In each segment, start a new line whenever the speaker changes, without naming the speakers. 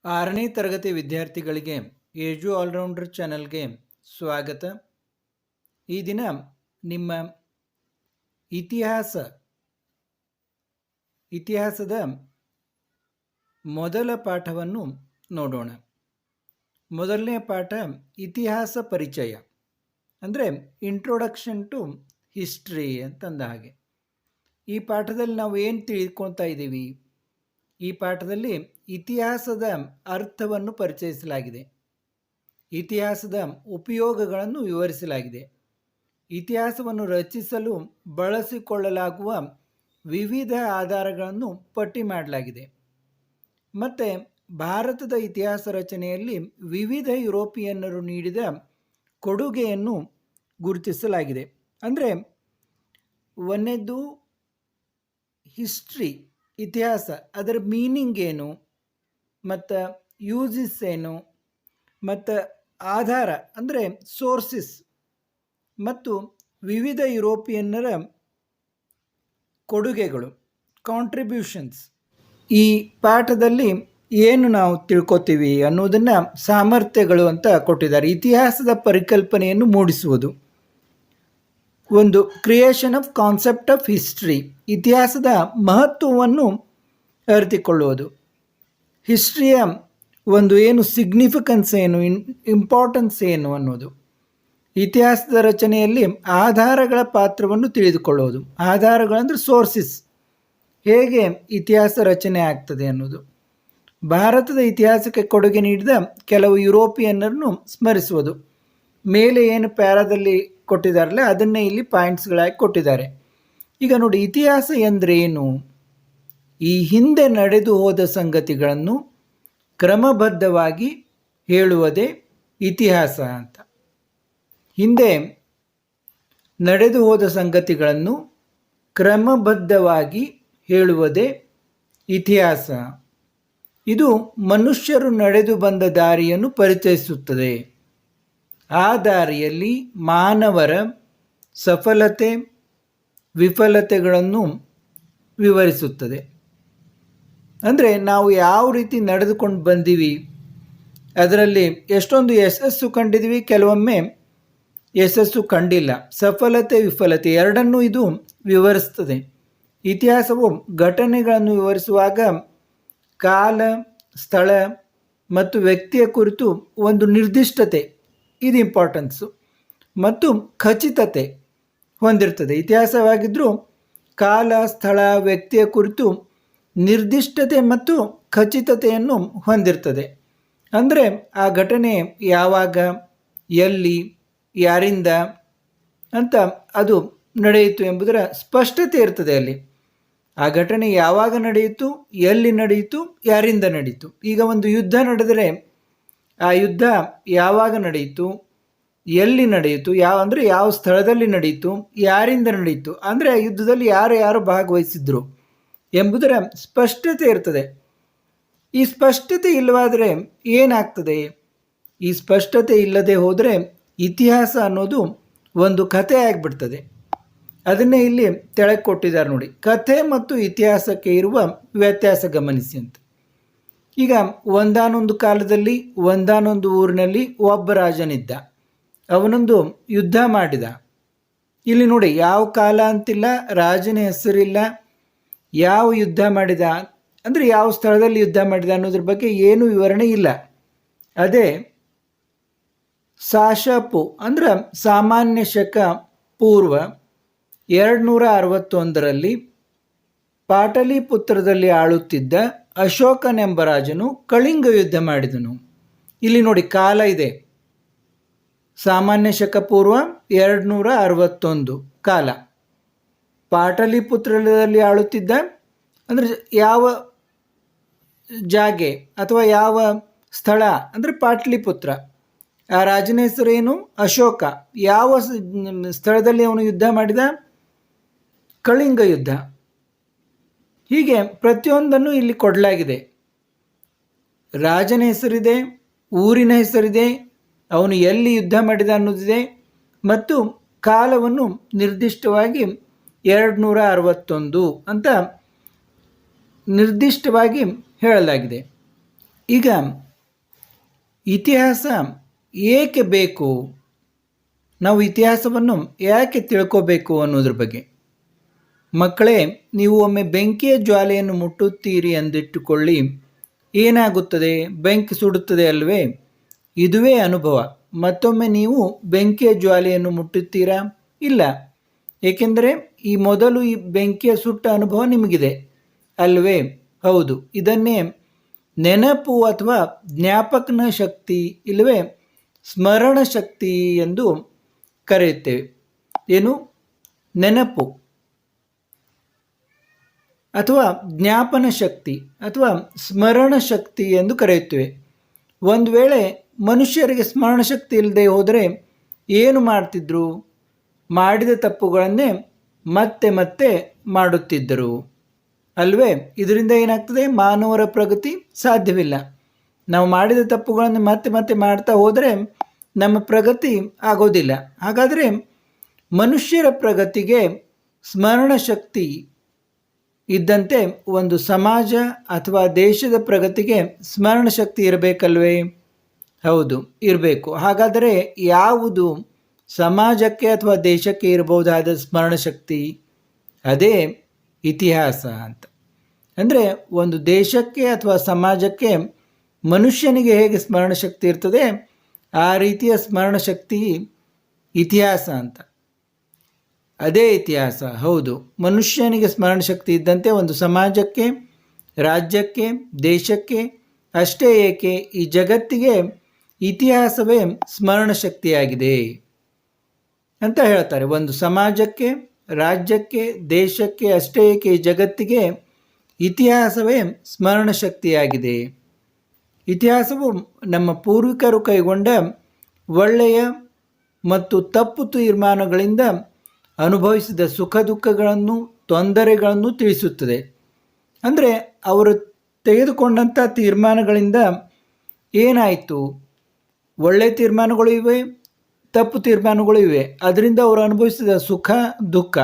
6ನೇ ತರಗತಿ ವಿದ್ಯಾರ್ಥಿಗಳಿಗೆ age allrounder ಚಾನಲ್ಗೆ ಸ್ವಾಗತ. ಈ ದಿನ ನಿಮ್ಮ ಇತಿಹಾಸದ ಮೊದಲ ಪಾಠವನ್ನು ನೋಡೋಣ. ಮೊದಲನೇ ಪಾಠ ಇತಿಹಾಸ ಪರಿಚಯ, ಅಂದರೆ ಇಂಟ್ರೊಡಕ್ಷನ್ ಟು ಹಿಸ್ಟ್ರಿ ಅಂತಂದ ಹಾಗೆ. ಈ ಪಾಠದಲ್ಲಿ ನಾವು ಏನು ತಿಳ್ಕೊತಾ ಇದ್ದೀವಿ? ಈ ಪಾಠದಲ್ಲಿ ಇತಿಹಾಸದ ಅರ್ಥವನ್ನು ಪರಿಚಯಿಸಲಾಗಿದೆ, ಇತಿಹಾಸದ ಉಪಯೋಗಗಳನ್ನು ವಿವರಿಸಲಾಗಿದೆ, ಇತಿಹಾಸವನ್ನು ರಚಿಸಲು ಬಳಸಿಕೊಳ್ಳಲಾಗುವ ವಿವಿಧ ಆಧಾರಗಳನ್ನು ಪಟ್ಟಿ ಮಾಡಲಾಗಿದೆ, ಮತ್ತು ಭಾರತದ ಇತಿಹಾಸ ರಚನೆಯಲ್ಲಿ ವಿವಿಧ ಯುರೋಪಿಯನ್ನರು ನೀಡಿದ ಕೊಡುಗೆಯನ್ನು ಗುರುತಿಸಲಾಗಿದೆ. ಅಂದರೆ ಒಂದನೇದು ಹಿಸ್ಟ್ರಿ, ಇತಿಹಾಸ, ಅದರ ಮೀನಿಂಗ್ ಏನು, ಮತ್ತು ಯೂಸಸ್ ಏನು, ಮತ್ತು ಆಧಾರ ಅಂದರೆ ಸೋರ್ಸಿಸ್, ಮತ್ತು ವಿವಿಧ ಯುರೋಪಿಯನ್ನರ ಕೊಡುಗೆಗಳು, ಕಾಂಟ್ರಿಬ್ಯೂಷನ್ಸ್. ಈ ಪಾಠದಲ್ಲಿ ಏನು ನಾವು ತಿಳ್ಕೊತೀವಿ ಅನ್ನೋದನ್ನು ಸಾಮರ್ಥ್ಯಗಳು ಅಂತ ಕೊಟ್ಟಿದ್ದಾರೆ. ಇತಿಹಾಸದ ಪರಿಕಲ್ಪನೆಯನ್ನು ಮೂಡಿಸುವುದು, ಒಂದು creation of concept of history, ಇತಿಹಾಸದ ಮಹತ್ವವನ್ನು ಅರಿತುಕೊಳ್ಳುವುದು, ಹಿಸ್ಟ್ರಿಯ ಒಂದು ಏನು ಸಿಗ್ನಿಫಿಕೆನ್ಸ್ ಏನು, ಇಂಪಾರ್ಟೆನ್ಸ್ ಏನು ಅನ್ನೋದು, ಇತಿಹಾಸದ ರಚನೆಯಲ್ಲಿ ಆಧಾರಗಳ ಪಾತ್ರವನ್ನು ತಿಳಿದುಕೊಳ್ಳುವುದು. ಆಧಾರಗಳಂದರೆ ಸೋರ್ಸಿಸ್, ಹೇಗೆ ಇತಿಹಾಸ ರಚನೆ ಆಗ್ತದೆ ಅನ್ನೋದು, ಭಾರತದ ಇತಿಹಾಸಕ್ಕೆ ಕೊಡುಗೆ ನೀಡಿದ ಕೆಲವು ಯುರೋಪಿಯನ್ನರನ್ನು ಸ್ಮರಿಸುವುದು. ಮೇಲೆ ಏನು ಪ್ಯಾರಾದಲ್ಲಿ ಕೊಟ್ಟಿದ್ದಾರಲ್ಲ ಅದನ್ನೇ ಇಲ್ಲಿ ಪಾಯಿಂಟ್ಸ್ಗಳಾಗಿ ಕೊಟ್ಟಿದ್ದಾರೆ. ಈಗ ನೋಡಿ, ಇತಿಹಾಸ ಎಂದರೆ ಏನು? ಈ ಹಿಂದೆ ನಡೆದು ಹೋದ ಸಂಗತಿಗಳನ್ನು ಕ್ರಮಬದ್ಧವಾಗಿ ಹೇಳುವುದೇ ಇತಿಹಾಸ ಅಂತ. ಹಿಂದೆ ನಡೆದು ಹೋದ ಸಂಗತಿಗಳನ್ನು ಕ್ರಮಬದ್ಧವಾಗಿ ಹೇಳುವುದೇ ಇತಿಹಾಸ. ಇದು ಮನುಷ್ಯರು ನಡೆದು ಬಂದ ದಾರಿಯನ್ನು ಪರಿಚಯಿಸುತ್ತದೆ. ಆ ದಾರಿಯಲ್ಲಿ ಮಾನವರ ಸಫಲತೆ ವಿಫಲತೆಗಳನ್ನು ವಿವರಿಸುತ್ತದೆ. ಅಂದರೆ ನಾವು ಯಾವ ರೀತಿ ನಡೆದುಕೊಂಡು ಬಂದೀವಿ, ಅದರಲ್ಲಿ ಎಷ್ಟೊಂದು ಯಶಸ್ಸು ಕಂಡಿದ್ದೀವಿ, ಕೆಲವೊಮ್ಮೆ ಯಶಸ್ಸು ಕಂಡಿಲ್ಲ, ಸಫಲತೆ ವಿಫಲತೆ ಎರಡನ್ನೂ ಇದು ವಿವರಿಸ್ತದೆ. ಇತಿಹಾಸವು ಘಟನೆಗಳನ್ನು ವಿವರಿಸುವಾಗ ಕಾಲ, ಸ್ಥಳ ಮತ್ತು ವ್ಯಕ್ತಿಯ ಕುರಿತು ಒಂದು ನಿರ್ದಿಷ್ಟತೆ, ಇದು ಇಂಪಾರ್ಟೆನ್ಸು, ಮತ್ತು ಖಚಿತತೆ ಹೊಂದಿರ್ತದೆ. ಇತಿಹಾಸವಾಗಿದ್ದರೂ ಕಾಲ, ಸ್ಥಳ, ವ್ಯಕ್ತಿಯ ಕುರಿತು ನಿರ್ದಿಷ್ಟತೆ ಮತ್ತು ಖಚಿತತೆಯನ್ನು ಹೊಂದಿರ್ತದೆ. ಅಂದರೆ ಆ ಘಟನೆ ಯಾವಾಗ, ಎಲ್ಲಿ, ಯಾರಿಂದ ಅಂತ ಅದು ನಡೆಯಿತು ಎಂಬುದರ ಸ್ಪಷ್ಟತೆ ಇರ್ತದೆ. ಅಲ್ಲಿ ಆ ಘಟನೆ ಯಾವಾಗ ನಡೆಯಿತು, ಎಲ್ಲಿ ನಡೆಯಿತು, ಯಾರಿಂದ ನಡೆಯಿತು. ಈಗ ಒಂದು ಯುದ್ಧ ನಡೆದರೆ ಆ ಯುದ್ಧ ಯಾವಾಗ ನಡೆಯಿತು, ಎಲ್ಲಿ ನಡೆಯಿತು, ಯಾವ ಸ್ಥಳದಲ್ಲಿ ನಡೆಯಿತು, ಯಾರಿಂದ ನಡೆಯಿತು, ಅಂದರೆ ಆ ಯುದ್ಧದಲ್ಲಿ ಯಾರು ಭಾಗವಹಿಸಿದ್ರು ಎಂಬುದರ ಸ್ಪಷ್ಟತೆ ಇರ್ತದೆ. ಈ ಸ್ಪಷ್ಟತೆ ಇಲ್ಲವಾದರೆ ಏನಾಗ್ತದೆ? ಈ ಸ್ಪಷ್ಟತೆ ಇಲ್ಲದೆ ಹೋದರೆ ಇತಿಹಾಸ ಅನ್ನೋದು ಒಂದು ಕಥೆ ಆಗಿಬಿಡ್ತದೆ. ಅದನ್ನೇ ಇಲ್ಲಿ ತೆಳಗೆ ಕೊಟ್ಟಿದ್ದಾರೆ ನೋಡಿ, ಕಥೆ ಮತ್ತು ಇತಿಹಾಸಕ್ಕೆ ಇರುವ ವ್ಯತ್ಯಾಸ ಗಮನಿಸಿ ಅಂತ. ಈಗ ಒಂದಾನೊಂದು ಕಾಲದಲ್ಲಿ ಒಂದಾನೊಂದು ಊರಿನಲ್ಲಿ ಒಬ್ಬ ರಾಜನಿದ್ದ, ಅವನೊಂದು ಯುದ್ಧ ಮಾಡಿದ. ಇಲ್ಲಿ ನೋಡಿ, ಯಾವ ಕಾಲ ಅಂತಿಲ್ಲ, ರಾಜನ ಹೆಸರಿಲ್ಲ, ಯಾವ ಯುದ್ಧ ಮಾಡಿದ ಅಂದರೆ ಯಾವ ಸ್ಥಳದಲ್ಲಿ ಯುದ್ಧ ಮಾಡಿದ ಅನ್ನೋದ್ರ ಬಗ್ಗೆ ಏನೂ ವಿವರಣೆ ಇಲ್ಲ. ಅದೇ ಸಾಶಪು ಅಂದ್ರೆ ಸಾಮಾನ್ಯ ಶಕ ಪೂರ್ವ 261ರಲ್ಲಿ ಪಾಟಲಿಪುತ್ರದಲ್ಲಿ ಆಳುತ್ತಿದ್ದ ಅಶೋಕನೆಂಬ ರಾಜನು ಕಳಿಂಗ ಯುದ್ಧ ಮಾಡಿದನು. ಇಲ್ಲಿ ನೋಡಿ, ಕಾಲ ಇದೆ, ಸಾಮಾನ್ಯ ಶಕ ಪೂರ್ವ 261 ಕಾಲ. ಪಾಟಲಿಪುತ್ರದಲ್ಲಿ ಆಳುತ್ತಿದ್ದ ಅಂದರೆ ಯಾವ ಜಾಗೆ ಅಥವಾ ಯಾವ ಸ್ಥಳ ಅಂದರೆ ಪಾಟಲಿಪುತ್ರ. ಆ ರಾಜನ ಹೆಸರೇನು? ಅಶೋಕ. ಯಾವ ಸ್ಥಳದಲ್ಲಿ ಅವನು ಯುದ್ಧ ಮಾಡಿದ? ಕಳಿಂಗ ಯುದ್ಧ. ಹೀಗೆ ಪ್ರತಿಯೊಂದನ್ನು ಇಲ್ಲಿ ಕೊಡಲಾಗಿದೆ. ರಾಜನ ಹೆಸರಿದೆ, ಊರಿನ ಹೆಸರಿದೆ, ಅವನು ಎಲ್ಲಿ ಯುದ್ಧ ಮಾಡಿದ ಅನ್ನೋದಿದೆ, ಮತ್ತು ಕಾಲವನ್ನು ನಿರ್ದಿಷ್ಟವಾಗಿ 261 ಅಂತ ನಿರ್ದಿಷ್ಟವಾಗಿ ಹೇಳಲಾಗಿದೆ. ಈಗ ಇತಿಹಾಸ ಏಕೆ ಬೇಕು, ನಾವು ಇತಿಹಾಸವನ್ನು ಯಾಕೆ ತಿಳ್ಕೋಬೇಕು ಅನ್ನೋದ್ರ ಬಗ್ಗೆ. ಮಕ್ಕಳೇ, ನೀವು ಒಮ್ಮೆ ಬೆಂಕಿಯ ಜ್ವಾಲೆಯನ್ನು ಮುಟ್ಟುತ್ತೀರಿ ಎಂದಿಟ್ಟುಕೊಳ್ಳಿ. ಏನಾಗುತ್ತದೆ? ಬೆಂಕಿ ಸುಡುತ್ತದೆ ಅಲ್ವೇ? ಇದುವೇ ಅನುಭವ. ಮತ್ತೊಮ್ಮೆ ನೀವು ಬೆಂಕಿಯ ಜ್ವಾಲೆಯನ್ನು ಮುಟ್ಟುತ್ತೀರಾ? ಇಲ್ಲ. ಏಕೆಂದರೆ ಈ ಮೊದಲು ಈ ಬೆಂಕಿಯ ಸುಟ್ಟ ಅನುಭವ ನಿಮಗಿದೆ ಅಲ್ವೇ? ಹೌದು. ಇದನ್ನೇ ನೆನಪು ಅಥವಾ ಜ್ಞಾಪಕನ ಶಕ್ತಿ ಇಲ್ಲವೇ ಸ್ಮರಣ ಶಕ್ತಿ ಎಂದು ಕರೆಯುತ್ತೇವೆ. ಏನು? ನೆನಪು ಅಥವಾ ಜ್ಞಾಪನ ಶಕ್ತಿ ಅಥವಾ ಸ್ಮರಣ ಶಕ್ತಿ ಎಂದು ಕರೆಯುತ್ತೇವೆ. ಒಂದು ವೇಳೆ ಮನುಷ್ಯರಿಗೆ ಸ್ಮರಣ ಶಕ್ತಿ ಇಲ್ಲದೆ ಹೋದರೆ ಏನು ಮಾಡ್ತಿದ್ರು? ಮಾಡಿದ ತಪ್ಪುಗಳನ್ನೇ ಮತ್ತೆ ಮತ್ತೆ ಮಾಡುತ್ತಿದ್ದರು ಅಲ್ವೇ? ಇದರಿಂದ ಏನಾಗ್ತದೆ? ಮಾನವರ ಪ್ರಗತಿ ಸಾಧ್ಯವಿಲ್ಲ. ನಾವು ಮಾಡಿದ ತಪ್ಪುಗಳನ್ನು ಮತ್ತೆ ಮತ್ತೆ ಮಾಡ್ತಾ ಹೋದರೆ ನಮ್ಮ ಪ್ರಗತಿ ಆಗೋದಿಲ್ಲ. ಹಾಗಾದರೆ ಮನುಷ್ಯರ ಪ್ರಗತಿಗೆ ಸ್ಮರಣ ಶಕ್ತಿ ಇದ್ದಂತೆ ಒಂದು ಸಮಾಜ ಅಥವಾ ದೇಶದ ಪ್ರಗತಿಗೆ ಸ್ಮರಣ ಶಕ್ತಿ ಇರಬೇಕಲ್ವೇ? ಹೌದು, ಇರಬೇಕು. ಹಾಗಾದರೆ ಯಾವುದು ಸಮಾಜಕ್ಕೆ ಅಥವಾ ದೇಶಕ್ಕೆ ಇರಬಹುದಾದ ಸ್ಮರಣ ಶಕ್ತಿ? ಅದೇ ಇತಿಹಾಸ ಅಂತ. ಅಂದರೆ ಒಂದು ದೇಶಕ್ಕೆ ಅಥವಾ ಸಮಾಜಕ್ಕೆ ಮನುಷ್ಯನಿಗೆ ಹೇಗೆ ಸ್ಮರಣ ಶಕ್ತಿ ಇರ್ತದೆ, ಆ ರೀತಿಯ ಸ್ಮರಣ ಶಕ್ತಿ ಇತಿಹಾಸ ಅಂತ. ಅದೇ ಇತಿಹಾಸ. ಹೌದು, ಮನುಷ್ಯನಿಗೆ ಸ್ಮರಣ ಶಕ್ತಿ ಇದ್ದಂತೆ ಒಂದು ಸಮಾಜಕ್ಕೆ, ರಾಜ್ಯಕ್ಕೆ, ದೇಶಕ್ಕೆ, ಅಷ್ಟೇ ಏಕೆ ಈ ಜಗತ್ತಿಗೆ ಇತಿಹಾಸವೇ ಸ್ಮರಣ ಶಕ್ತಿಯಾಗಿದೆ ಅಂತ ಹೇಳ್ತಾರೆ. ಒಂದು ಸಮಾಜಕ್ಕೆ, ರಾಜ್ಯಕ್ಕೆ, ದೇಶಕ್ಕೆ, ಅಷ್ಟೇ ಏಕೆ ಈ ಜಗತ್ತಿಗೆ ಇತಿಹಾಸವೇ ಸ್ಮರಣ ಶಕ್ತಿಯಾಗಿದೆ. ಇತಿಹಾಸವು ನಮ್ಮ ಪೂರ್ವಿಕರು ಕೈಗೊಂಡ ಒಳ್ಳೆಯ ಮತ್ತು ತಪ್ಪು ತೀರ್ಮಾನಗಳಿಂದ ಅನುಭವಿಸಿದ ಸುಖ ದುಃಖಗಳನ್ನು, ತೊಂದರೆಗಳನ್ನು ತಿಳಿಸುತ್ತದೆ. ಅಂದರೆ ಅವರು ತೆಗೆದುಕೊಂಡಂಥ ತೀರ್ಮಾನಗಳಿಂದ ಏನಾಯಿತು? ಒಳ್ಳೆಯ ತೀರ್ಮಾನಗಳು ಇವೆ, ತಪ್ಪು ತೀರ್ಮಾನಗಳು ಇವೆ. ಅದರಿಂದ ಅವರು ಅನುಭವಿಸಿದ ಸುಖ ದುಃಖ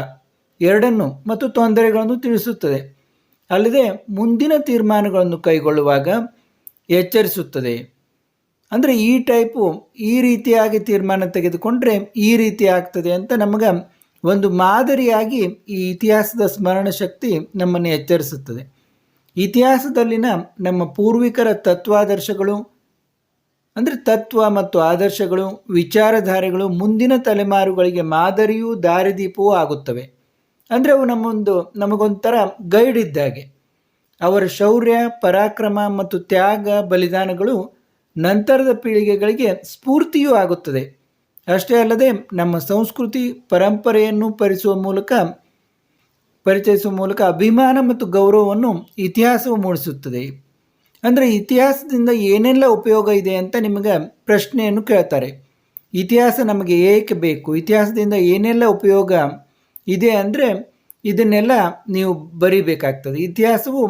ಎರಡನ್ನು ಮತ್ತು ತೊಂದರೆಗಳನ್ನು ತಿಳಿಸುತ್ತದೆ. ಅಲ್ಲದೆ ಮುಂದಿನ ತೀರ್ಮಾನಗಳನ್ನು ಕೈಗೊಳ್ಳುವಾಗ ಎಚ್ಚರಿಸುತ್ತದೆ. ಅಂದರೆ ಈ ರೀತಿಯಾಗಿ ತೀರ್ಮಾನ ತೆಗೆದುಕೊಂಡ್ರೆ ಈ ರೀತಿ ಆಗ್ತದೆ ಅಂತ ನಮಗೆ ಒಂದು ಮಾದರಿಯಾಗಿ ಈ ಇತಿಹಾಸದ ಸ್ಮರಣ ಶಕ್ತಿ ನಮ್ಮನ್ನು ಎಚ್ಚರಿಸುತ್ತದೆ. ಇತಿಹಾಸದಲ್ಲಿನ ನಮ್ಮ ಪೂರ್ವಿಕರ ತತ್ವಾದರ್ಶಗಳು, ಅಂದರೆ ತತ್ವ ಮತ್ತು ಆದರ್ಶಗಳು, ವಿಚಾರಧಾರೆಗಳು ಮುಂದಿನ ತಲೆಮಾರುಗಳಿಗೆ ಮಾದರಿಯೂ ದಾರಿದೀಪವೂ ಆಗುತ್ತವೆ. ಅಂದರೆ ಅವು ನಮಗೊಂಥರ ಗೈಡ್ ಇದ್ದಾಗೆ. ಅವರ ಶೌರ್ಯ, ಪರಾಕ್ರಮ ಮತ್ತು ತ್ಯಾಗ, ಬಲಿದಾನಗಳು ನಂತರದ ಪೀಳಿಗೆಗಳಿಗೆ ಸ್ಫೂರ್ತಿಯೂ ಆಗುತ್ತದೆ. ಅಷ್ಟೇ ಅಲ್ಲದೆ ನಮ್ಮ ಸಂಸ್ಕೃತಿ ಪರಂಪರೆಯನ್ನು ಪರಿಚಯಿಸುವ ಮೂಲಕ ಅಭಿಮಾನ ಮತ್ತು ಗೌರವವನ್ನು ಇತಿಹಾಸವು ಮೂಡಿಸುತ್ತದೆ. ಅಂದರೆ ಇತಿಹಾಸದಿಂದ ಏನೆಲ್ಲ ಉಪಯೋಗ ಇದೆ ಅಂತ ನಿಮಗೆ ಪ್ರಶ್ನೆಯನ್ನು ಕೇಳ್ತಾರೆ. ಇತಿಹಾಸ ನಮಗೆ ಏಕೆ ಬೇಕು? ಇತಿಹಾಸದಿಂದ ಏನೆಲ್ಲ ಉಪಯೋಗ ಇದೆ ಅಂದರೆ ಇದನ್ನೆಲ್ಲ ನೀವು ಬರೀಬೇಕಾಗ್ತದೆ. ಇತಿಹಾಸವು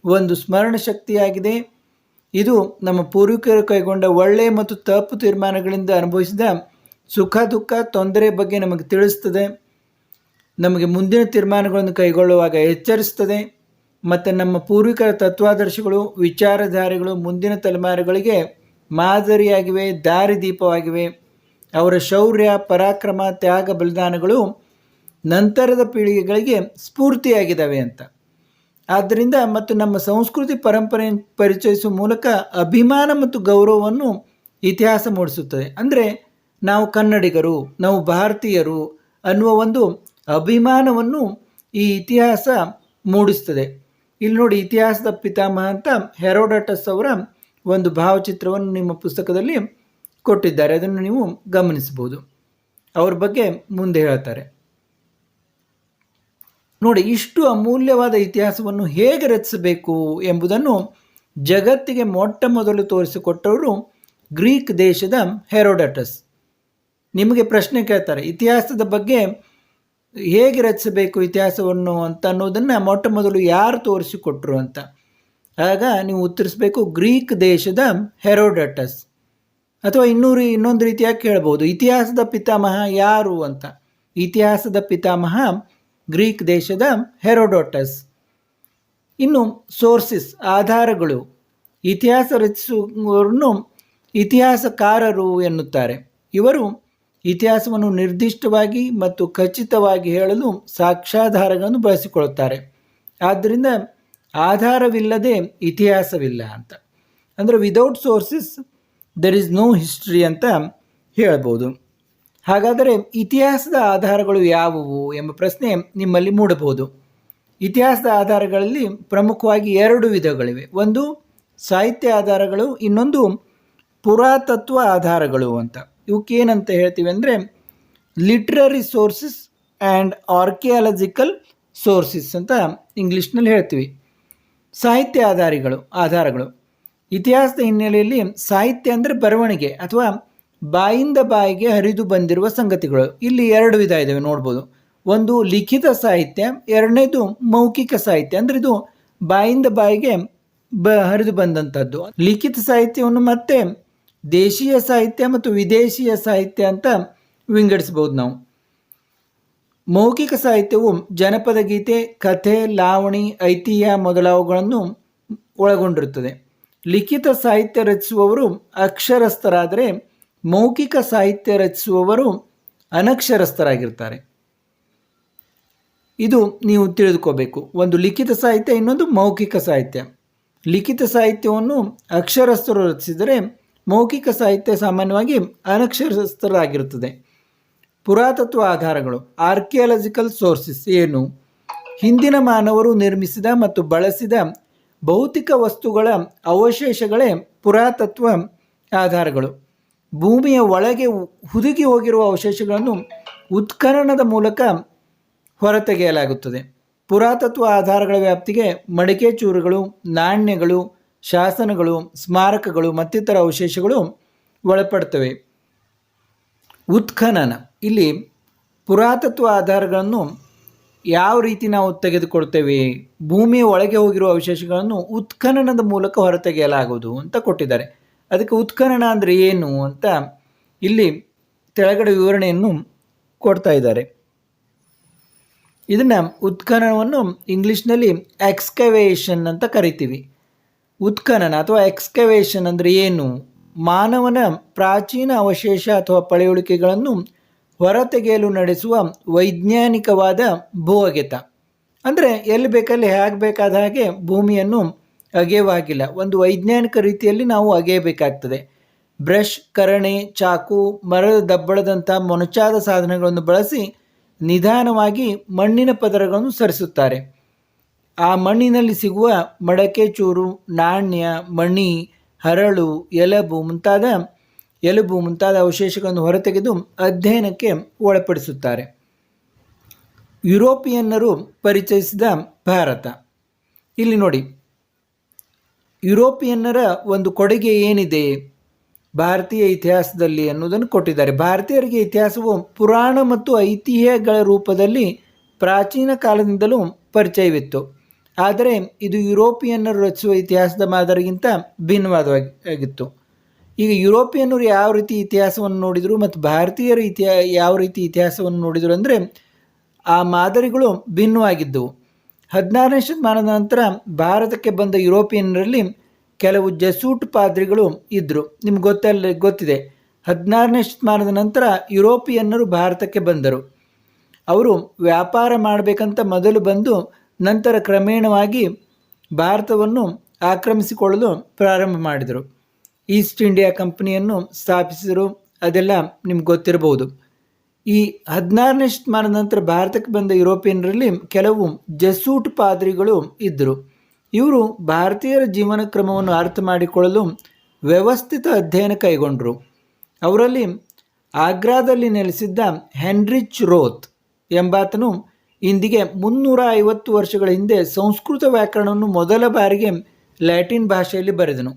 ಒಂದು ಸ್ಮರಣ ಶಕ್ತಿಯಾಗಿದೆ. ಇದು ನಮ್ಮ ಪೂರ್ವಿಕರು ಕೈಗೊಂಡ ಒಳ್ಳೆಯ ಮತ್ತು ತಪ್ಪು ತೀರ್ಮಾನಗಳಿಂದ ಅನುಭವಿಸಿದ ಸುಖ ದುಃಖ ತೊಂದರೆ ಬಗ್ಗೆ ನಮಗೆ ತಿಳಿಸ್ತದೆ. ನಮಗೆ ಮುಂದಿನ ತೀರ್ಮಾನಗಳನ್ನು ಕೈಗೊಳ್ಳುವಾಗ ಎಚ್ಚರಿಸ್ತದೆ. ಮತ್ತು ನಮ್ಮ ಪೂರ್ವಿಕರ ತತ್ವಾದರ್ಶಗಳು, ವಿಚಾರಧಾರೆಗಳು ಮುಂದಿನ ತಲೆಮಾರುಗಳಿಗೆ ಮಾದರಿಯಾಗಿವೆ, ದಾರಿದೀಪವಾಗಿವೆ. ಅವರ ಶೌರ್ಯ, ಪರಾಕ್ರಮ, ತ್ಯಾಗ, ಬಲಿದಾನಗಳು ನಂತರದ ಪೀಳಿಗೆಗಳಿಗೆ ಸ್ಫೂರ್ತಿಯಾಗಿದ್ದಾವೆ ಅಂತ. ಆದ್ದರಿಂದ ಮತ್ತು ನಮ್ಮ ಸಂಸ್ಕೃತಿ ಪರಂಪರೆಯನ್ನು ಪರಿಚಯಿಸುವ ಮೂಲಕ ಅಭಿಮಾನ ಮತ್ತು ಗೌರವವನ್ನು ಇತಿಹಾಸ ಮೂಡಿಸುತ್ತದೆ. ಅಂದರೆ ನಾವು ಕನ್ನಡಿಗರು, ನಾವು ಭಾರತೀಯರು ಅನ್ನುವ ಒಂದು ಅಭಿಮಾನವನ್ನು ಈ ಇತಿಹಾಸ ಮೂಡಿಸ್ತದೆ. ಇಲ್ಲಿ ನೋಡಿ, ಇತಿಹಾಸದ ಪಿತಾಮಹ ಅಂತ ಹೆರೋಡಟಸ್ ಅವರ ಒಂದು ಭಾವಚಿತ್ರವನ್ನು ನಿಮ್ಮ ಪುಸ್ತಕದಲ್ಲಿ ಕೊಟ್ಟಿದ್ದಾರೆ. ಅದನ್ನು ನೀವು ಗಮನಿಸಬಹುದು. ಅವ್ರ ಬಗ್ಗೆ ಮುಂದೆ ಹೇಳ್ತಾರೆ ನೋಡಿ. ಇಷ್ಟು ಅಮೂಲ್ಯವಾದ ಇತಿಹಾಸವನ್ನು ಹೇಗೆ ರಚಿಸಬೇಕು ಎಂಬುದನ್ನು ಜಗತ್ತಿಗೆ ಮೊಟ್ಟ ಮೊದಲು ತೋರಿಸಿಕೊಟ್ಟವರು ಗ್ರೀಕ್ ದೇಶದ ಹೆರೋಡಟಸ್. ನಿಮಗೆ ಪ್ರಶ್ನೆ ಕೇಳ್ತಾರೆ, ಇತಿಹಾಸದ ಬಗ್ಗೆ ಹೇಗೆ ರಚಿಸಬೇಕು ಇತಿಹಾಸವನ್ನು ಅಂತ ಅನ್ನೋದನ್ನು ಮೊಟ್ಟ ಮೊದಲು ಯಾರು ತೋರಿಸಿಕೊಟ್ರು ಅಂತ. ಆಗ ನೀವು ಉತ್ತರಿಸಬೇಕು, ಗ್ರೀಕ್ ದೇಶದ ಹೆರೋಡಟಸ್. ಅಥವಾ ಇನ್ನೊಂದು ರೀತಿಯಾಗಿ ಕೇಳ್ಬೋದು, ಇತಿಹಾಸದ ಪಿತಾಮಹ ಯಾರು ಅಂತ. ಇತಿಹಾಸದ ಪಿತಾಮಹ ಗ್ರೀಕ್ ದೇಶದ ಹೆರೋಡಟಸ್. ಇನ್ನು ಸೋರ್ಸಸ್, ಆಧಾರಗಳು ಇತಿಹಾಸ ರಚಿಸುವವರನ್ನು ಇತಿಹಾಸಕಾರರು ಎನ್ನುತ್ತಾರೆ. ಇವರು ಇತಿಹಾಸವನ್ನು ನಿರ್ದಿಷ್ಟವಾಗಿ ಮತ್ತು ಖಚಿತವಾಗಿ ಹೇಳಲು ಸಾಕ್ಷ್ಯಾಧಾರಗಳನ್ನು ಬಳಸಿಕೊಳ್ಳುತ್ತಾರೆ. ಆದ್ದರಿಂದ ಆಧಾರವಿಲ್ಲದೆ ಇತಿಹಾಸವಿಲ್ಲ ಅಂತ. ಅಂದರೆ without sources there is no history ಅಂತ ಹೇಳ್ಬೋದು. ಹಾಗಾದರೆ ಇತಿಹಾಸದ ಆಧಾರಗಳು ಯಾವುವು ಎಂಬ ಪ್ರಶ್ನೆ ನಿಮ್ಮಲ್ಲಿ ಮೂಡಬಹುದು. ಇತಿಹಾಸದ ಆಧಾರಗಳಲ್ಲಿ ಪ್ರಮುಖವಾಗಿ 2 ವಿಧಗಳಿವೆ. ಒಂದು ಸಾಹಿತ್ಯ ಆಧಾರಗಳು, ಇನ್ನೊಂದು ಪುರಾತತ್ವ ಆಧಾರಗಳು ಅಂತ. ಇವಕ್ಕೇನಂತ ಹೇಳ್ತೀವಿ ಅಂದರೆ literary sources and archaeological sources ಅಂತ ಇಂಗ್ಲೀಷ್ನಲ್ಲಿ ಹೇಳ್ತೀವಿ. ಸಾಹಿತ್ಯ ಆಧಾರಗಳು ಇತಿಹಾಸದ ಹಿನ್ನೆಲೆಯಲ್ಲಿ ಸಾಹಿತ್ಯ ಅಂದರೆ ಬರವಣಿಗೆ ಅಥವಾ ಬಾಯಿಂದ ಬಾಯಿಗೆ ಹರಿದು ಬಂದಿರುವ ಸಂಗತಿಗಳು. ಇಲ್ಲಿ 2 ವಿಧ ಇದ್ದಾವೆ ನೋಡ್ಬೋದು. ಒಂದು ಲಿಖಿತ ಸಾಹಿತ್ಯ, ಎರಡನೇದು ಮೌಖಿಕ ಸಾಹಿತ್ಯ. ಅಂದರೆ ಇದು ಬಾಯಿಂದ ಬಾಯಿಗೆ ಹರಿದು ಬಂದಂಥದ್ದು. ಲಿಖಿತ ಸಾಹಿತ್ಯವನ್ನು ಮತ್ತೆ ದೇಶೀಯ ಸಾಹಿತ್ಯ ಮತ್ತು ವಿದೇಶೀಯ ಸಾಹಿತ್ಯ ಅಂತ ವಿಂಗಡಿಸ್ಬೋದು ನಾವು. ಮೌಖಿಕ ಸಾಹಿತ್ಯವು ಜನಪದ ಗೀತೆ, ಕಥೆ, ಲಾವಣಿ, ಐತಿಹ್ಯ ಮೊದಲಾದವುಗಳನ್ನು ಒಳಗೊಂಡಿರುತ್ತದೆ. ಲಿಖಿತ ಸಾಹಿತ್ಯ ರಚಿಸುವವರು ಅಕ್ಷರಸ್ಥರಾದರೆ ಮೌಖಿಕ ಸಾಹಿತ್ಯ ರಚಿಸುವವರು ಅನಕ್ಷರಸ್ಥರಾಗಿರ್ತಾರೆ. ಇದು ನೀವು ತಿಳಿದುಕೋಬೇಕು. ಒಂದು ಲಿಖಿತ ಸಾಹಿತ್ಯ, ಇನ್ನೊಂದು ಮೌಖಿಕ ಸಾಹಿತ್ಯ. ಲಿಖಿತ ಸಾಹಿತ್ಯವನ್ನು ಅಕ್ಷರಸ್ಥರು ರಚಿಸಿದರೆ ಮೌಖಿಕ ಸಾಹಿತ್ಯ ಸಾಮಾನ್ಯವಾಗಿ ಅನಕ್ಷರಸ್ಥರಾಗಿರುತ್ತದೆ. ಪುರಾತತ್ವ ಆಧಾರಗಳು ಆರ್ಕಿಯಾಲಜಿಕಲ್ ಸೋರ್ಸಸ್ ಏನು? ಹಿಂದಿನ ಮಾನವರು ನಿರ್ಮಿಸಿದ ಮತ್ತು ಬಳಸಿದ ಭೌತಿಕ ವಸ್ತುಗಳ ಅವಶೇಷಗಳೇ ಪುರಾತತ್ವ ಆಧಾರಗಳು. ಭೂಮಿಯ ಒಳಗೆ ಹುದುಗಿ ಹೋಗಿರುವ ಅವಶೇಷಗಳನ್ನು ಉತ್ಖನನದ ಮೂಲಕ ಹೊರತೆಗೆಯಲಾಗುತ್ತದೆ. ಪುರಾತತ್ವ ಆಧಾರಗಳ ವ್ಯಾಪ್ತಿಗೆ ಮಡಿಕೆ ಚೂರುಗಳು, ನಾಣ್ಯಗಳು, ಶಾಸನಗಳು, ಸ್ಮಾರಕಗಳು ಮತ್ತಿತರ ಅವಶೇಷಗಳು ಒಳಪಡ್ತವೆ. ಉತ್ಖನನ, ಇಲ್ಲಿ ಪುರಾತತ್ವ ಆಧಾರಗಳನ್ನು ಯಾವ ರೀತಿ ನಾವು ತೆಗೆದುಕೊಳ್ತೇವೆ? ಭೂಮಿಯ ಒಳಗೆ ಹೋಗಿರುವ ಅವಶೇಷಗಳನ್ನು ಉತ್ಖನನದ ಮೂಲಕ ಹೊರತೆಗೆಯಲಾಗುವುದು ಅಂತ ಕೊಟ್ಟಿದ್ದಾರೆ. ಅದಕ್ಕೆ ಉತ್ಖನನ ಅಂದರೆ ಏನು ಅಂತ ಇಲ್ಲಿ ಕೆಳಗಡೆ ವಿವರಣೆಯನ್ನು ಕೊಡ್ತಾ ಇದ್ದಾರೆ. ಇದನ್ನು ಉತ್ಖನನವನ್ನು ಇಂಗ್ಲೀಷ್ನಲ್ಲಿ ಎಕ್ಸ್ಕವೇಷನ್ ಅಂತ ಕರಿತೀವಿ. ಉತ್ಖನನ ಅಥವಾ ಎಕ್ಸ್ಕವೇಷನ್ ಅಂದರೆ ಏನು? ಮಾನವನ ಪ್ರಾಚೀನ ಅವಶೇಷ ಅಥವಾ ಪಳೆಯುಳಿಕೆಗಳನ್ನು ಹೊರತೆಗೆಯಲು ನಡೆಸುವ ವೈಜ್ಞಾನಿಕವಾದ ಭೂ ಅಗೆತ. ಅಂದರೆ ಎಲ್ಲಿ ಬೇಕಲ್ಲಿ ಹೇಗೆ ಬೇಕಾದ ಹಾಗೆ ಭೂಮಿಯನ್ನು ಅಗೆಯುವಾಗಿಲ್ಲ. ಒಂದು ವೈಜ್ಞಾನಿಕ ರೀತಿಯಲ್ಲಿ ನಾವು ಅಗೆಯಬೇಕಾಗ್ತದೆ. ಬ್ರಷ್, ಕರಣೆ, ಚಾಕು, ಮರದ ದಬ್ಬಳದಂಥ ಮೊನಚಾದ ಸಾಧನಗಳನ್ನು ಬಳಸಿ ನಿಧಾನವಾಗಿ ಮಣ್ಣಿನ ಪದರಗಳನ್ನು ಸರಿಸುತ್ತಾರೆ. ಆ ಮಣ್ಣಿನಲ್ಲಿ ಸಿಗುವ ಮಡಕೆ ಚೂರು, ನಾಣ್ಯ, ಮಣಿ, ಹರಳು, ಎಲುಬು ಮುಂತಾದ ಅವಶೇಷಗಳನ್ನು ಹೊರತೆಗೆದು ಅಧ್ಯಯನಕ್ಕೆ ಒಳಪಡಿಸುತ್ತಾರೆ. ಯುರೋಪಿಯನ್ನರು ಪರಿಚಯಿಸಿದ ಭಾರತ. ಇಲ್ಲಿ ನೋಡಿ, ಯುರೋಪಿಯನ್ನರ ಒಂದು ಕೊಡುಗೆ ಏನಿದೆ ಭಾರತೀಯ ಇತಿಹಾಸದಲ್ಲಿ ಅನ್ನೋದನ್ನು ಕೊಟ್ಟಿದ್ದಾರೆ. ಭಾರತೀಯರಿಗೆ ಇತಿಹಾಸವು ಪುರಾಣ ಮತ್ತು ಐತಿಹ್ಯಗಳ ರೂಪದಲ್ಲಿ ಪ್ರಾಚೀನ ಕಾಲದಿಂದಲೂ ಪರಿಚಯವಿತ್ತು. ಆದರೆ ಇದು ಯುರೋಪಿಯನ್ನರು ರಚಿಸುವ ಇತಿಹಾಸದ ಮಾದರಿಗಿಂತ ಭಿನ್ನವಾದವಾಗಿತ್ತು. ಈಗ ಯುರೋಪಿಯನ್ನರು ಯಾವ ರೀತಿ ಇತಿಹಾಸವನ್ನು ನೋಡಿದರು ಮತ್ತು ಭಾರತೀಯರು ಯಾವ ರೀತಿ ಇತಿಹಾಸವನ್ನು ನೋಡಿದರು ಅಂದರೆ ಆ ಮಾದರಿಗಳು ಭಿನ್ನವಾಗಿದ್ದವು. 16ನೇ ಶತಮಾನದ ನಂತರ ಭಾರತಕ್ಕೆ ಬಂದ ಯುರೋಪಿಯನ್ನರಲ್ಲಿ ಕೆಲವು ಜೆಸೂಟ್ ಪಾದ್ರಿಗಳು ಇದ್ದರು. ನಿಮ್ಗೆ ಗೊತ್ತಿದೆ. 16ನೇ ಶತಮಾನದ ನಂತರ ಯುರೋಪಿಯನ್ನರು ಭಾರತಕ್ಕೆ ಬಂದರು. ಅವರು ವ್ಯಾಪಾರ ಮಾಡಬೇಕಂತ ಮೊದಲು ಬಂದು ನಂತರ ಕ್ರಮೇಣವಾಗಿ ಭಾರತವನ್ನು ಆಕ್ರಮಿಸಿಕೊಳ್ಳಲು ಪ್ರಾರಂಭ ಮಾಡಿದರು. ಈಸ್ಟ್ ಇಂಡಿಯಾ ಕಂಪನಿಯನ್ನು ಸ್ಥಾಪಿಸಿದರು. ಅದೆಲ್ಲ ನಿಮ್ಗೆ ಗೊತ್ತಿರಬಹುದು. ಈ 16ನೇ ಶತಮಾನದ ನಂತರ ಭಾರತಕ್ಕೆ ಬಂದ ಯುರೋಪಿಯನ್ನರಲ್ಲಿ ಕೆಲವು ಜೆಸೂಟ್ ಪಾದ್ರಿಗಳು ಇದ್ದರು. ಇವರು ಭಾರತೀಯರ ಜೀವನ ಕ್ರಮವನ್ನು ಅರ್ಥ ಮಾಡಿಕೊಳ್ಳಲು ವ್ಯವಸ್ಥಿತ ಅಧ್ಯಯನ ಕೈಗೊಂಡರು. ಅವರಲ್ಲಿ ಆಗ್ರಾದಲ್ಲಿ ನೆಲೆಸಿದ್ದ ಹೆನ್ರಿಚ್ ರೋತ್ ಎಂಬಾತನು ಇಂದಿಗೆ 350 ವರ್ಷಗಳ ಹಿಂದೆ ಸಂಸ್ಕೃತ ವ್ಯಾಕರಣವನ್ನು ಮೊದಲ ಬಾರಿಗೆ ಲ್ಯಾಟಿನ್ ಭಾಷೆಯಲ್ಲಿ ಬರೆದನು.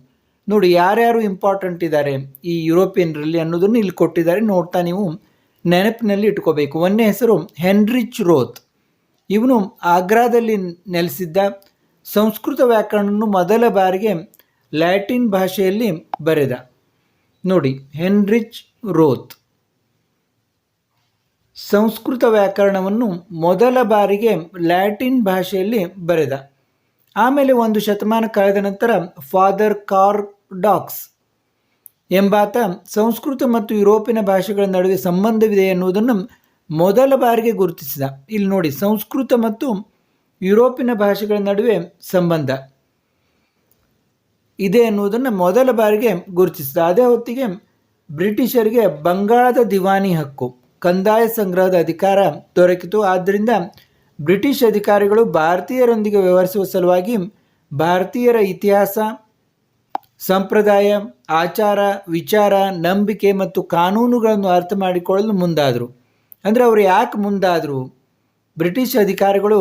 ನೋಡಿ, ಯಾರ್ಯಾರು ಇಂಪಾರ್ಟೆಂಟ್ ಇದ್ದಾರೆ ಈ ಯುರೋಪಿಯನ್ರಲ್ಲಿ ಅನ್ನೋದನ್ನು ಇಲ್ಲಿ ಕೊಟ್ಟಿದ್ದಾರೆ. ನೋಡ್ತಾ ನೀವು ನೆನಪಿನಲ್ಲಿ ಇಟ್ಕೋಬೇಕು. ಒಂದನೇ ಹೆಸರು ಹೆನ್ರಿಚ್ ರೋತ್. ಇವನು ಆಗ್ರಾದಲ್ಲಿ ನೆಲೆಸಿದ್ದ, ಸಂಸ್ಕೃತ ವ್ಯಾಕರಣವನ್ನು ಮೊದಲ ಬಾರಿಗೆ ಲ್ಯಾಟಿನ್ ಭಾಷೆಯಲ್ಲಿ ಬರೆದ. ನೋಡಿ, ಹೆನ್ರಿಚ್ ರೋತ್ ಸಂಸ್ಕೃತ ವ್ಯಾಕರಣವನ್ನು ಮೊದಲ ಬಾರಿಗೆ ಲ್ಯಾಟಿನ್ ಭಾಷೆಯಲ್ಲಿ ಬರೆದ. ಆಮೇಲೆ ಒಂದು ಶತಮಾನ ಕಳೆದ ನಂತರ ಫಾದರ್ ಕಾರ್ಲ್ ಡಾಕ್ಸ್ ಎಂಬಾತ ಸಂಸ್ಕೃತ ಮತ್ತು ಯುರೋಪಿನ ಭಾಷೆಗಳ ನಡುವೆ ಸಂಬಂಧವಿದೆ ಎನ್ನುವುದನ್ನು ಮೊದಲ ಬಾರಿಗೆ ಗುರುತಿಸಿದ. ಇಲ್ಲಿ ನೋಡಿ, ಸಂಸ್ಕೃತ ಮತ್ತು ಯುರೋಪಿನ ಭಾಷೆಗಳ ನಡುವೆ ಸಂಬಂಧ ಇದೆ ಎನ್ನುವುದನ್ನು ಮೊದಲ ಬಾರಿಗೆ ಗುರುತಿಸಿದ. ಅದೇ ಹೊತ್ತಿಗೆ ಬ್ರಿಟಿಷರಿಗೆ ಬಂಗಾಳದ ದಿವಾನಿ ಹಕ್ಕು, ಕಂದಾಯ ಸಂಗ್ರಹದ ಅಧಿಕಾರ ದೊರಕಿತು. ಆದ್ದರಿಂದ ಬ್ರಿಟಿಷ್ ಅಧಿಕಾರಿಗಳು ಭಾರತೀಯರೊಂದಿಗೆ ವ್ಯವಹರಿಸುವ ಸಲುವಾಗಿ ಭಾರತೀಯರ ಇತಿಹಾಸ, ಸಂಪ್ರದಾಯ, ಆಚಾರ, ವಿಚಾರ, ನಂಬಿಕೆ ಮತ್ತು ಕಾನೂನುಗಳನ್ನು ಅರ್ಥ ಮಾಡಿಕೊಳ್ಳಲು ಮುಂದಾದರು. ಅಂದರೆ ಅವರು ಯಾಕೆ ಮುಂದಾದರು? ಬ್ರಿಟಿಷ್ ಅಧಿಕಾರಿಗಳು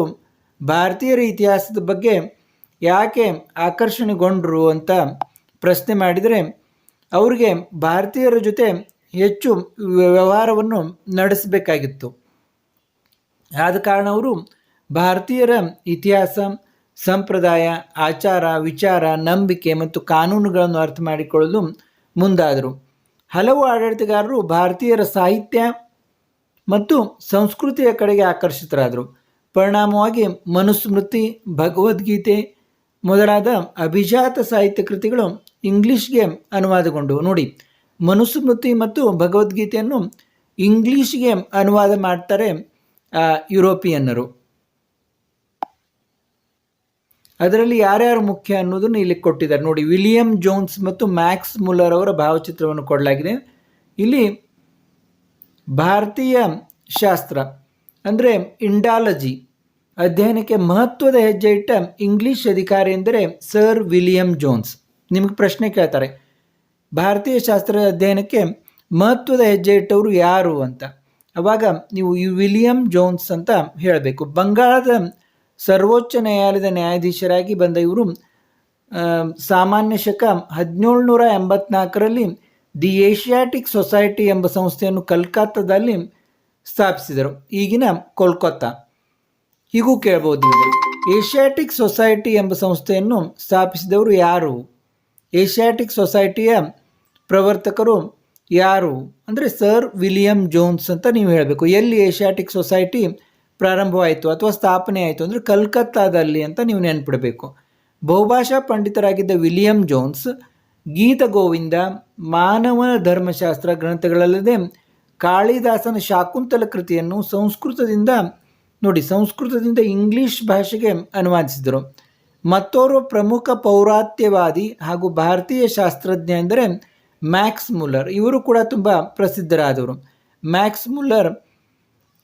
ಭಾರತೀಯರ ಇತಿಹಾಸದ ಬಗ್ಗೆ ಯಾಕೆ ಆಕರ್ಷಣೆಗೊಂಡರು ಅಂತ ಪ್ರಶ್ನೆ ಮಾಡಿದರೆ, ಅವರಿಗೆ ಭಾರತೀಯರ ಜೊತೆ ಹೆಚ್ಚು ವ್ಯವಹಾರವನ್ನು ನಡೆಸಬೇಕಾಗಿತ್ತು. ಆದ ಕಾರಣ ಅವರು ಭಾರತೀಯರ ಇತಿಹಾಸ, ಸಂಪ್ರದಾಯ, ಆಚಾರ, ವಿಚಾರ, ನಂಬಿಕೆ ಮತ್ತು ಕಾನೂನುಗಳನ್ನು ಅರ್ಥ ಮಾಡಿಕೊಳ್ಳಲು ಮುಂದಾದರು. ಹಲವು ಆಡಳಿತಗಾರರು ಭಾರತೀಯರ ಸಾಹಿತ್ಯ ಮತ್ತು ಸಂಸ್ಕೃತಿಯ ಕಡೆಗೆ ಆಕರ್ಷಿತರಾದರು. ಪರಿಣಾಮವಾಗಿ ಮನುಸ್ಮೃತಿ, ಭಗವದ್ಗೀತೆ ಮೊದಲಾದ ಅಭಿಜಾತ ಸಾಹಿತ್ಯ ಕೃತಿಗಳು ಇಂಗ್ಲೀಷ್ಗೆ ಅನುವಾದಗೊಂಡವು. ನೋಡಿ, ಮನುಸ್ಮೃತಿ ಮತ್ತು ಭಗವದ್ಗೀತೆಯನ್ನು ಇಂಗ್ಲೀಷ್ಗೆ ಅನುವಾದ ಮಾಡ್ತಾರೆ ಯುರೋಪಿಯನ್ನರು. ಅದರಲ್ಲಿ ಯಾರ್ಯಾರು ಮುಖ್ಯ ಅನ್ನೋದನ್ನು ಇಲ್ಲಿ ಕೊಟ್ಟಿದ್ದಾರೆ ನೋಡಿ. ವಿಲಿಯಂ ಜೋನ್ಸ್ ಮತ್ತು ಮ್ಯಾಕ್ಸ್ ಮುಲ್ಲರ್ ಅವರ ಭಾವಚಿತ್ರವನ್ನು ಕೊಡಲಾಗಿದೆ. ಇಲ್ಲಿ ಭಾರತೀಯ ಶಾಸ್ತ್ರ ಅಂದರೆ ಇಂಡಾಲಜಿ ಅಧ್ಯಯನಕ್ಕೆ ಮಹತ್ವದ ಹೆಜ್ಜೆ ಇಟ್ಟ ಇಂಗ್ಲಿಷ್ ಅಧಿಕಾರಿ ಎಂದರೆ ಸರ್ ವಿಲಿಯಂ ಜೋನ್ಸ್. ನಿಮಗೆ ಪ್ರಶ್ನೆ ಕೇಳ್ತಾರೆ, ಭಾರತೀಯ ಶಾಸ್ತ್ರದ ಅಧ್ಯಯನಕ್ಕೆ ಮಹತ್ವದ ಹೆಜ್ಜೆ ಇಟ್ಟವರು ಯಾರು ಅಂತ. ಆವಾಗ ನೀವು ವಿಲಿಯಂ ಜೋನ್ಸ್ ಅಂತ ಹೇಳಬೇಕು. ಬಂಗಾಳದ ಸರ್ವೋಚ್ಚ ನ್ಯಾಯಾಲಯದ ನ್ಯಾಯಾಧೀಶರಾಗಿ ಬಂದ ಇವರು ಸಾಮಾನ್ಯ ಶಕ 1784ರಲ್ಲಿ ದಿ ಏಷ್ಯಾಟಿಕ್ ಸೊಸೈಟಿ ಎಂಬ ಸಂಸ್ಥೆಯನ್ನು ಕಲ್ಕತ್ತಾದಲ್ಲಿ ಸ್ಥಾಪಿಸಿದರು, ಈಗಿನ ಕೋಲ್ಕತ್ತಾ. ಹೀಗೂ ಕೇಳ್ಬೋದು ನೀವು, ಏಷ್ಯಾಟಿಕ್ ಸೊಸೈಟಿ ಎಂಬ ಸಂಸ್ಥೆಯನ್ನು ಸ್ಥಾಪಿಸಿದವರು ಯಾರು? ಏಷ್ಯಾಟಿಕ್ ಸೊಸೈಟಿಯ ಪ್ರವರ್ತಕರು ಯಾರು ಅಂದರೆ ಸರ್ ವಿಲಿಯಂ ಜೋನ್ಸ್ ಅಂತ ನೀವು ಹೇಳಬೇಕು. ಎಲ್ಲಿ ಏಷ್ಯಾಟಿಕ್ ಸೊಸೈಟಿ ಪ್ರಾರಂಭವಾಯಿತು ಅಥವಾ ಸ್ಥಾಪನೆ ಆಯಿತು ಅಂದರೆ ಕಲ್ಕತ್ತಾದಲ್ಲಿ ಅಂತ ನೀವು ನೆನ್ಪಿಡಬೇಕು. ಬಹುಭಾಷಾ ಪಂಡಿತರಾಗಿದ್ದ ವಿಲಿಯಂ ಜೋನ್ಸ್ ಗೀತ ಗೋವಿಂದ, ಮಾನವ ಧರ್ಮಶಾಸ್ತ್ರ ಗ್ರಂಥಗಳಲ್ಲದೆ ಕಾಳಿದಾಸನ ಶಾಕುಂತಲ ಕೃತಿಯನ್ನು ಸಂಸ್ಕೃತದಿಂದ ಇಂಗ್ಲಿಷ್ ಭಾಷೆಗೆ ಅನುವಾದಿಸಿದರು. ಮತ್ತೋರ್ವ ಪ್ರಮುಖ ಪೌರಾತ್ಯವಾದಿ ಹಾಗೂ ಭಾರತೀಯ ಶಾಸ್ತ್ರಜ್ಞ ಎಂದರೆ ಮ್ಯಾಕ್ಸ್ ಮುಲ್ಲರ್. ಇವರು ಕೂಡ ತುಂಬ ಪ್ರಸಿದ್ಧರಾದವರು. ಮ್ಯಾಕ್ಸ್ ಮುಲ್ಲರ್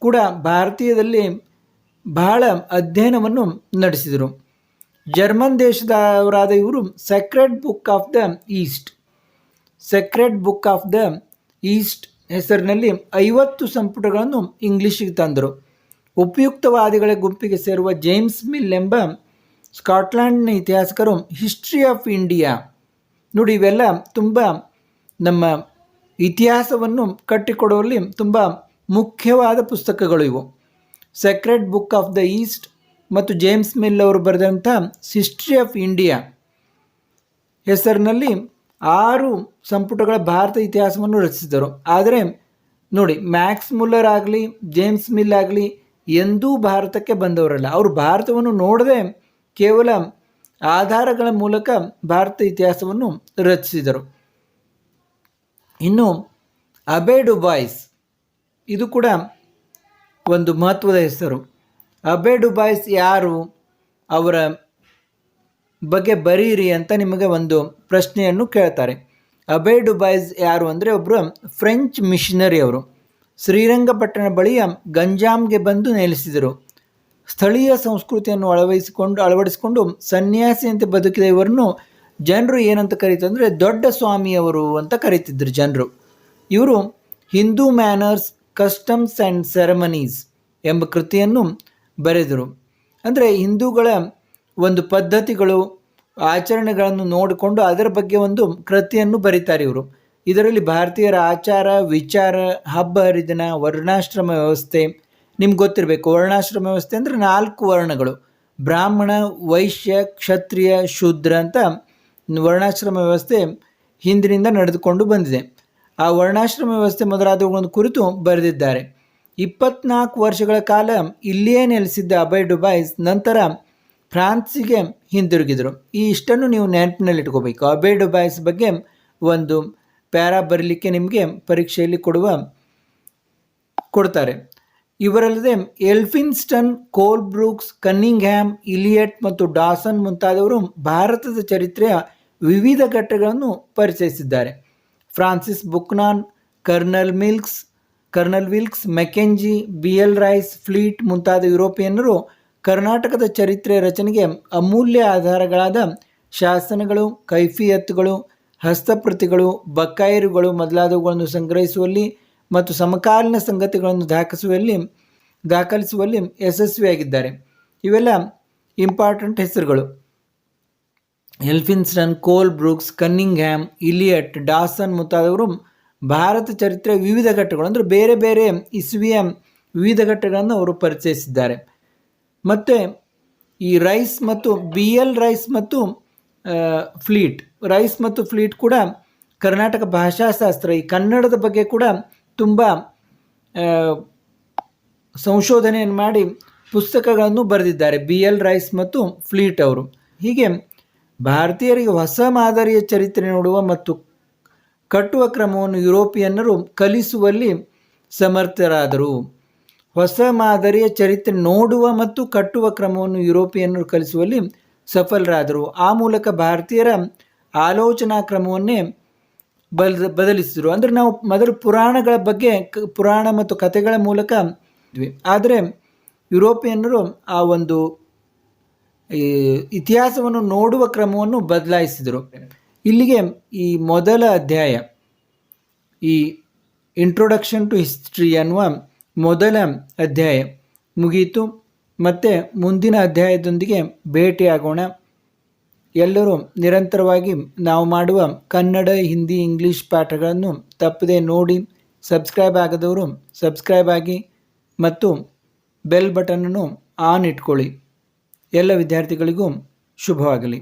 ಕೂಡ ಭಾರತೀಯದಲ್ಲಿ ಬಹಳ ಅಧ್ಯಯನವನ್ನು ನಡೆಸಿದರು. ಜರ್ಮನ್ ದೇಶದವರಾದ ಇವರು sacred book of the East ಹೆಸರಿನಲ್ಲಿ 50 ಸಂಪುಟಗಳನ್ನು ಇಂಗ್ಲಿಷಿಗೆ ತಂದರು. ಉಪಯುಕ್ತವಾದಿಗಳ ಗುಂಪಿಗೆ ಸೇರುವ ಜೇಮ್ಸ್ ಮಿಲ್ ಎಂಬ ಸ್ಕಾಟ್ಲೆಂಡ್ನ ಇತಿಹಾಸಕರು ಹಿಸ್ಟ್ರಿ ಆಫ್ ಇಂಡಿಯಾ, ನೋಡಿ ಇವೆಲ್ಲ ತುಂಬ ನಮ್ಮ ಇತಿಹಾಸವನ್ನು ಕಟ್ಟಿಕೊಡುವಲ್ಲಿ ತುಂಬ ಮುಖ್ಯವಾದ ಪುಸ್ತಕಗಳು ಇವು. Sacred book of the East ಮತ್ತು ಜೇಮ್ಸ್ ಮಿಲ್ ಅವರು ಬರೆದಂಥ ಹಿಸ್ಟ್ರಿ ಆಫ್ ಇಂಡಿಯಾ ಹೆಸರಿನಲ್ಲಿ 6 ಸಂಪುಟಗಳ ಭಾರತ ಇತಿಹಾಸವನ್ನು ರಚಿಸಿದರು. ಆದರೆ ನೋಡಿ, ಮ್ಯಾಕ್ಸ್ ಮುಲ್ಲರ್ ಆಗಲಿ ಜೇಮ್ಸ್ ಮಿಲ್ ಆಗಲಿ ಎಂದೂ ಭಾರತಕ್ಕೆ ಬಂದವರಲ್ಲ. ಅವರು ಭಾರತವನ್ನು ನೋಡದೆ ಕೇವಲ ಆಧಾರಗಳ ಮೂಲಕ ಭಾರತ ಇತಿಹಾಸವನ್ನು ರಚಿಸಿದರು. ಇನ್ನು ಅಬೆ ಡುಬಾಯಿಸ್, ಇದು ಕೂಡ ಒಂದು ಮಹತ್ವದ ಹೆಸರು. ಅಬೆ ಡುಬಾಯಿಸ್ ಯಾರು, ಅವರ ಬಗ್ಗೆ ಬರೀರಿ ಅಂತ ನಿಮಗೆ ಒಂದು ಪ್ರಶ್ನೆಯನ್ನು ಕೇಳ್ತಾರೆ. ಅಬೆ ಡುಬಾಯಿಸ್ ಯಾರು ಅಂದರೆ ಒಬ್ಬರು ಫ್ರೆಂಚ್ ಮಿಷನರಿ. ಅವರು ಶ್ರೀರಂಗಪಟ್ಟಣ ಬಳಿಯ ಗಂಜಾಮ್ಗೆ ಬಂದು ನೆಲೆಸಿದರು. ಸ್ಥಳೀಯ ಸಂಸ್ಕೃತಿಯನ್ನು ಅಳವಡಿಸಿಕೊಂಡು ಸನ್ಯಾಸಿಯಂತೆ ಬದುಕಿದ ಇವರನ್ನು ಜನರು ಏನಂತ ಕರೀತಾರೆ ಅಂದರೆ ದೊಡ್ಡ ಸ್ವಾಮಿಯವರು ಅಂತ ಕರೀತಿದ್ರು ಜನರು. ಇವರು Hindu manners, customs and ceremonies ಎಂಬ ಕೃತಿಯನ್ನು ಬರೆದರು. ಅಂದರೆ ಹಿಂದೂಗಳ ಒಂದು ಪದ್ಧತಿಗಳು, ಆಚರಣೆಗಳನ್ನು ನೋಡಿಕೊಂಡು ಅದರ ಬಗ್ಗೆ ಒಂದು ಕೃತಿಯನ್ನು ಬರೀತಾರೆ ಇವರು. ಇದರಲ್ಲಿ ಭಾರತೀಯರ ಆಚಾರ, ವಿಚಾರ, ಹಬ್ಬ ಹರಿದಿನ, ವರ್ಣಾಶ್ರಮ ವ್ಯವಸ್ಥೆ, ನಿಮ್ಗೆ ಗೊತ್ತಿರಬೇಕು. ವರ್ಣಾಶ್ರಮ ವ್ಯವಸ್ಥೆ ಅಂದರೆ 4 ವರ್ಣಗಳು, ಬ್ರಾಹ್ಮಣ, ವೈಶ್ಯ, ಕ್ಷತ್ರಿಯ, ಶೂದ್ರ ಅಂತ ವರ್ಣಾಶ್ರಮ ವ್ಯವಸ್ಥೆ ಹಿಂದಿನಿಂದ ನಡೆದುಕೊಂಡು ಬಂದಿದೆ. ಆ ವರ್ಣಾಶ್ರಮ ವ್ಯವಸ್ಥೆ ಮೊದಲಾದವುಗಳನ್ನು ಕುರಿತು ಬರೆದಿದ್ದಾರೆ. 24 ವರ್ಷಗಳ ಕಾಲ ಇಲ್ಲಿಯೇ ನೆಲೆಸಿದ್ದ ಅಬೆ ಡುಬಾಯಿಸ್ ನಂತರ ಫ್ರಾನ್ಸಿಗೆ ಹಿಂದಿರುಗಿದರು. ಈ ಇಷ್ಟನ್ನು ನೀವು ನೆನಪಿನಲ್ಲಿ ಇಟ್ಕೋಬೇಕು. ಅಬೆ ಡುಬಾಯಿಸ್ ಬಗ್ಗೆ ಒಂದು ಪ್ಯಾರಾ ಬರಲಿಕ್ಕೆ ನಿಮಗೆ ಪರೀಕ್ಷೆಯಲ್ಲಿ ಕೊಡ್ತಾರೆ. ಇವರಲ್ಲದೆ ಎಲ್ಫಿನ್ಸ್ಟನ್, ಕೋಲ್ಬ್ರೂಕ್ಸ್, ಕನ್ನಿಂಗ್ಹ್ಯಾಮ್, ಇಲಿಯಟ್ ಮತ್ತು ಡಾಸನ್ ಮುಂತಾದವರು ಭಾರತದ ಚರಿತ್ರೆಯ ವಿವಿಧ ಘಟ್ಟಗಳನ್ನು ಪರಿಚಯಿಸಿದ್ದಾರೆ. Francis Buchanan, colonel Wilks, Mackenzie, BL Rice, Fleet ಮುಂತಾದ ಯುರೋಪಿಯನ್ನರು ಕರ್ನಾಟಕದ ಚರಿತ್ರೆ ರಚನೆಗೆ ಅಮೂಲ್ಯ ಆಧಾರಗಳಾದ ಶಾಸನಗಳು, ಕೈಫಿಯತ್ತುಗಳು, ಹಸ್ತಪ್ರತಿಗಳು, ಬಕಾಯಿರುಗಳು ಮೊದಲಾದವುಗಳನ್ನು ಸಂಗ್ರಹಿಸುವಲ್ಲಿ ಮತ್ತು ಸಮಕಾಲೀನ ಸಂಗತಿಗಳನ್ನು ದಾಖಲಿಸುವಲ್ಲಿ ಯಶಸ್ವಿಯಾಗಿದ್ದಾರೆ. ಇವೆಲ್ಲ ಇಂಪಾರ್ಟೆಂಟ್ ಹೆಸರುಗಳು. ಎಲ್ಫಿನ್ಸ್ಟನ್, ಕೋಲ್ಬ್ರೂಕ್ಸ್, ಕನ್ನಿಂಗ್ಹ್ಯಾಮ್, ಇಲಿಯಟ್, ಡಾಸನ್ ಮುಂತಾದವರು ಭಾರತ ಚರಿತ್ರೆಯ ವಿವಿಧ ಘಟ್ಟಗಳು ಅಂದರೆ ಬೇರೆ ಬೇರೆ ಇಸುವಿಯ ವಿವಿಧ ಘಟ್ಟಗಳನ್ನು ಅವರು ಪರಿಚಯಿಸಿದ್ದಾರೆ. ಮತ್ತು ಈ ರೈಸ್ ಮತ್ತು BL ರೈಸ್ ಮತ್ತು ಫ್ಲೀಟ್ ಕೂಡ ಕರ್ನಾಟಕ ಭಾಷಾಶಾಸ್ತ್ರ, ಈ ಕನ್ನಡದ ಬಗ್ಗೆ ಕೂಡ ತುಂಬ ಸಂಶೋಧನೆಯನ್ನು ಮಾಡಿ ಪುಸ್ತಕಗಳನ್ನು ಬರೆದಿದ್ದಾರೆ. BL ರೈಸ್ ಮತ್ತು ಫ್ಲೀಟ್ ಅವರು. ಹೀಗೆ ಭಾರತೀಯರಿಗೆ ಹೊಸ ಮಾದರಿಯ ಚರಿತ್ರೆ ನೋಡುವ ಮತ್ತು ಕಟ್ಟುವ ಕ್ರಮವನ್ನು ಯುರೋಪಿಯನ್ನರು ಕಲಿಸುವಲ್ಲಿ ಸಮರ್ಥರಾದರು. ಹೊಸ ಮಾದರಿಯ ಚರಿತ್ರೆ ನೋಡುವ ಮತ್ತು ಕಟ್ಟುವ ಕ್ರಮವನ್ನು ಯುರೋಪಿಯನ್ನರು ಕಲಿಸುವಲ್ಲಿ ಸಫಲರಾದರು. ಆ ಮೂಲಕ ಭಾರತೀಯರ ಆಲೋಚನಾ ಕ್ರಮವನ್ನೇ ಬದಲಿಸಿದರು. ಅಂದರೆ ನಾವು ಮೊದಲು ಪುರಾಣಗಳ ಬಗ್ಗೆ ಪುರಾಣ ಮತ್ತು ಕಥೆಗಳ ಮೂಲಕ ಇದ್ವಿ, ಆದರೆ ಯುರೋಪಿಯನ್ನರು ಆ ಒಂದು ಇತಿಹಾಸವನ್ನು ನೋಡುವ ಕ್ರಮವನ್ನು ಬದಲಾಯಿಸಿದರು. ಇಲ್ಲಿಗೆ ಈ ಮೊದಲ ಅಧ್ಯಾಯ, ಈ ಇಂಟ್ರೊಡಕ್ಷನ್ ಟು ಹಿಸ್ಟ್ರಿ ಅನ್ನುವ ಮೊದಲ ಅಧ್ಯಾಯ ಮುಗಿಯಿತು. ಮತ್ತು ಮುಂದಿನ ಅಧ್ಯಾಯದೊಂದಿಗೆ ಭೇಟಿಯಾಗೋಣ. ಎಲ್ಲರೂ ನಿರಂತರವಾಗಿ ನಾವು ಮಾಡುವ ಕನ್ನಡ, ಹಿಂದಿ, ಇಂಗ್ಲೀಷ್ ಪಾಠಗಳನ್ನು ತಪ್ಪದೆ ನೋಡಿ. ಸಬ್ಸ್ಕ್ರೈಬ್ ಆಗದವರು ಸಬ್ಸ್ಕ್ರೈಬ್ ಆಗಿ ಮತ್ತು ಬೆಲ್ ಬಟನನ್ನು ಆನ್ ಇಟ್ಕೊಳ್ಳಿ. ಎಲ್ಲ ವಿದ್ಯಾರ್ಥಿಗಳಿಗೂ ಶುಭವಾಗಲಿ.